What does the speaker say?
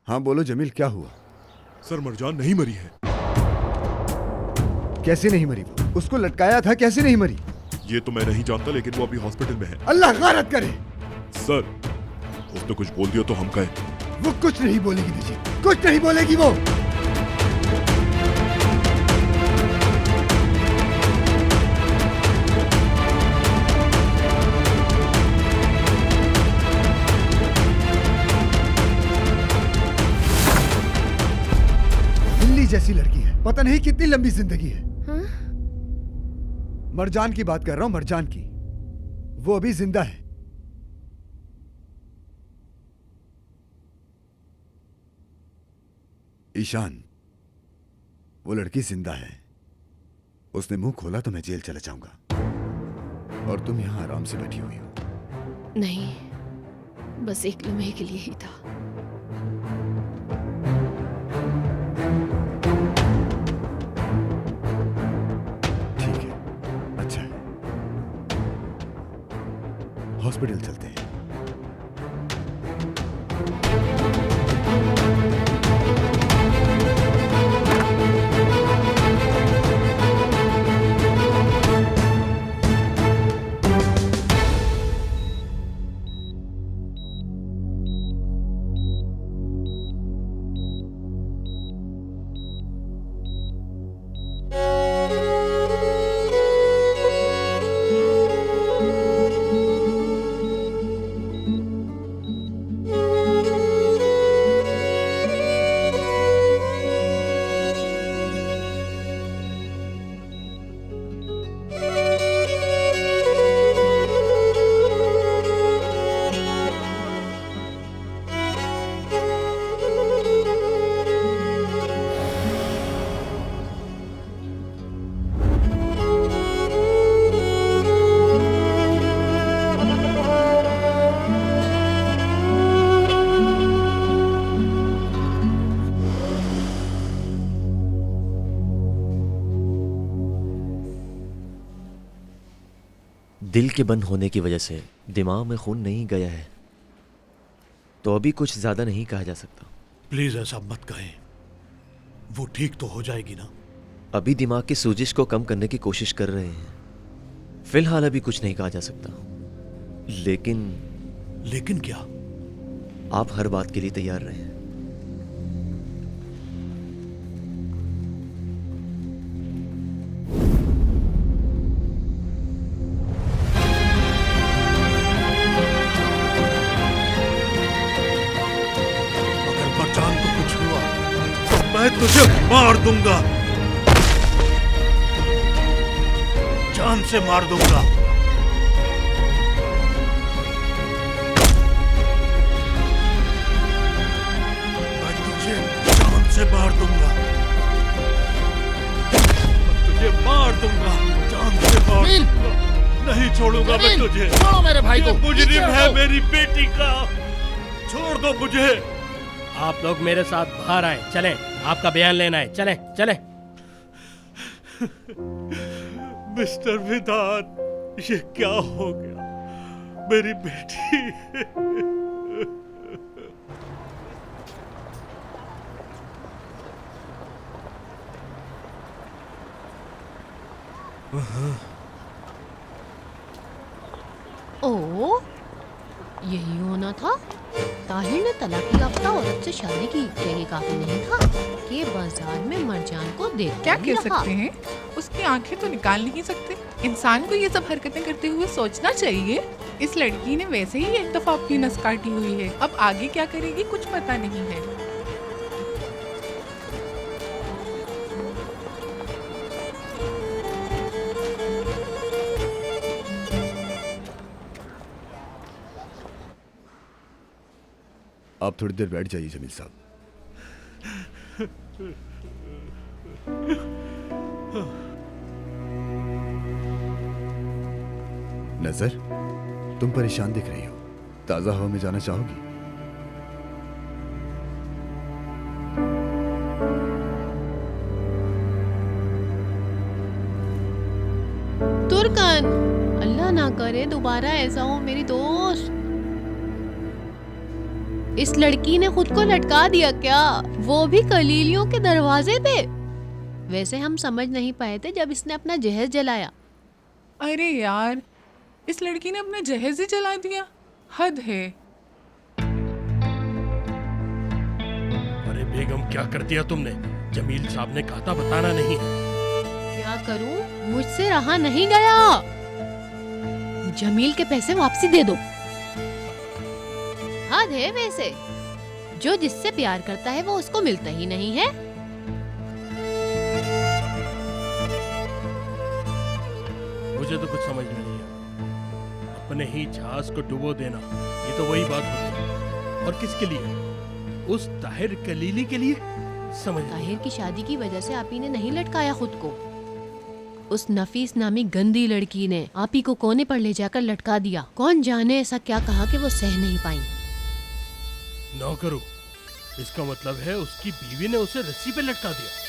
हाँ बोलो जमील, क्या हुआ? सर मरजान नहीं मरी है। कैसे नहीं मरी? वो उसको लटकाया था, कैसे नहीं मरी? ये तो मैं नहीं जानता, लेकिन वो अभी हॉस्पिटल में है। अल्लाह गारत करे। सर उसने कुछ बोल दिया तो हम कहें? वो कुछ नहीं बोलेगी दीजिए, कुछ नहीं बोलेगी वो। बिल्ली जैसी लड़की है, पता नहीं कितनी लंबी जिंदगी है। हाँ? मरजान की बात कर रहा हूं, मरजान की। वो अभी जिंदा है। ईशान, वो लड़की जिंदा है। उसने मुंह खोला तो मैं जेल चला जाऊंगा और तुम यहां आराम से बैठी हुई हो। नहीं, बस एक लम्हे के लिए ही था। ठीक है, अच्छा है। हॉस्पिटल चलते हैं। दिल के बंद होने की वजह से दिमाग में खून नहीं गया है, तो अभी कुछ ज्यादा नहीं कहा जा सकता। प्लीज ऐसा मत कहें, वो ठीक तो हो जाएगी ना। अभी दिमाग की सूजिश को कम करने की कोशिश कर रहे हैं। फिलहाल अभी कुछ नहीं कहा जा सकता, लेकिन क्या? आप हर बात के लिए तैयार रहें। मैं तुझे मार दूंगा, जान से मार दूंगा। मैं तुझे जान से मार दूंगा, मैं तुझे मार दूंगा, जान से मार दूंगा। नहीं छोड़ूंगा मैं तुझे। छोड़ो मेरे भाई को। मुजरिम है मेरी बेटी का, छोड़ दो मुझे। आप लोग मेरे साथ बाहर आए, चलें, आपका बयान लेना है, चलें चलें। मिस्टर विधान, ये क्या हो गया? मेरी बेटी। ओ, यही होना था। ताहिर ने तलाक याफ्ता औरत से शादी की, क्या ये काफी नहीं था कि बाजार में मरजान को देख क्या कह सकते हैं? उसकी आंखें तो निकाल नहीं सकते। इंसान को ये सब हरकतें करते हुए सोचना चाहिए। इस लड़की ने वैसे ही एक दफा अपनी नस काटी हुई है, अब आगे क्या करेगी कुछ पता नहीं है। आप थोड़ी देर बैठ जाइए जमील साहब। नजर, तुम परेशान दिख रही हो, ताजा हवा में जाना चाहोगी? तुर्कन, अल्लाह ना करे दोबारा ऐसा हो मेरी दोस्त। इस लड़की ने खुद को लटका दिया क्या, वो भी कलीलियों के दरवाजे पे। वैसे हम समझ नहीं पाए थे जब इसने अपना जहर जलाया। अरे यार, इस लड़की ने अपना जहर ही जला दिया, हद है। अरे बेगम, क्या कर दिया तुमने? जमील साहब ने कहा था बताना नहीं। क्या करूं, मुझसे रहा नहीं गया। जमील के पैसे वापसी दे दो। हद है वैसे, जो जिससे प्यार करता है वो उसको मिलता ही नहीं है। मुझे तो कुछ समझ में नहीं आया। अपने ही जहाज को डुबो देना, ये तो वही बात होती है। और किसके लिए? उस ताहिर कलीली के लिए? समझ नहीं। ताहिर की शादी की वजह से आपी ने नहीं लटकाया खुद को। उस नफीस नामी गंदी लड़की ने आपी को कोने पर ले जाकर लटका दिया। कौन जाने ऐसा क्या कहा कि वो सह नहीं पाई। ना करो, इसका मतलब है उसकी बीवी ने उसे रस्सी पे लटका दिया।